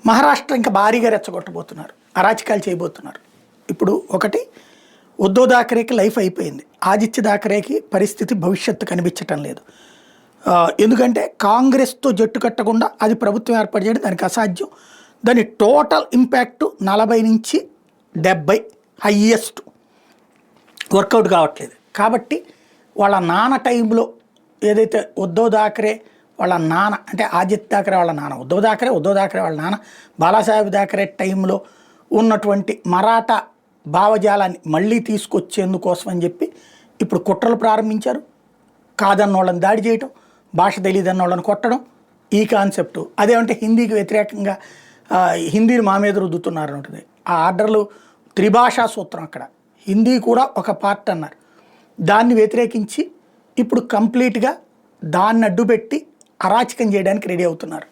మహారాష్ట్ర ఇంకా భారీగా రెచ్చగొట్టబోతున్నారు, అరాచకాలు చేయబోతున్నారు. ఇప్పుడు ఒకటి, ఉద్ధవ్ థాకరేకి లైఫ్ అయిపోయింది, ఆదిత్య థాకరేకి పరిస్థితి భవిష్యత్తు కనిపించటం లేదు. ఎందుకంటే కాంగ్రెస్తో జట్టు కట్టకుండా అది ప్రభుత్వం ఏర్పాటు చేయడం దానికి అసాధ్యం. దాని టోటల్ ఇంపాక్ట్ 40 నుంచి 70 హయ్యెస్ట్, వర్కౌట్ కావట్లేదు. కాబట్టి వాళ్ళ నాన్న టైంలో ఏదైతే ఉద్ధవ్ థాకరే వాళ్ళ నాన్న, అంటే ఆదిత్య థాకరే వాళ్ళ నాన్న ఉద్ధవ్ థాకరే వాళ్ళ నాన్న బాలాసాహెబ్ థాకరే టైంలో ఉన్నటువంటి మరాఠా భావజాలాన్ని మళ్ళీ తీసుకొచ్చేందుకోసం అని చెప్పి ఇప్పుడు కుట్రలు ప్రారంభించారు. కాదన్న వాళ్ళని దాడి చేయటం, భాష తెలియదన్న వాళ్ళని కొట్టడం, ఈ కాన్సెప్టు. అదేమంటే హిందీకి వ్యతిరేకంగా హిందీని మా మీద రుద్దుతున్నారు ఉంటుంది. ఆ ఆర్డర్లు త్రిభాషా సూత్రం, అక్కడ హిందీ కూడా ఒక పార్ట్ అన్నారు. దాన్ని వ్యతిరేకించి ఇప్పుడు కంప్లీట్గా దాన్ని అడ్డుపెట్టి అరాచకం చేయడానికి రెడీ అవుతున్నారు.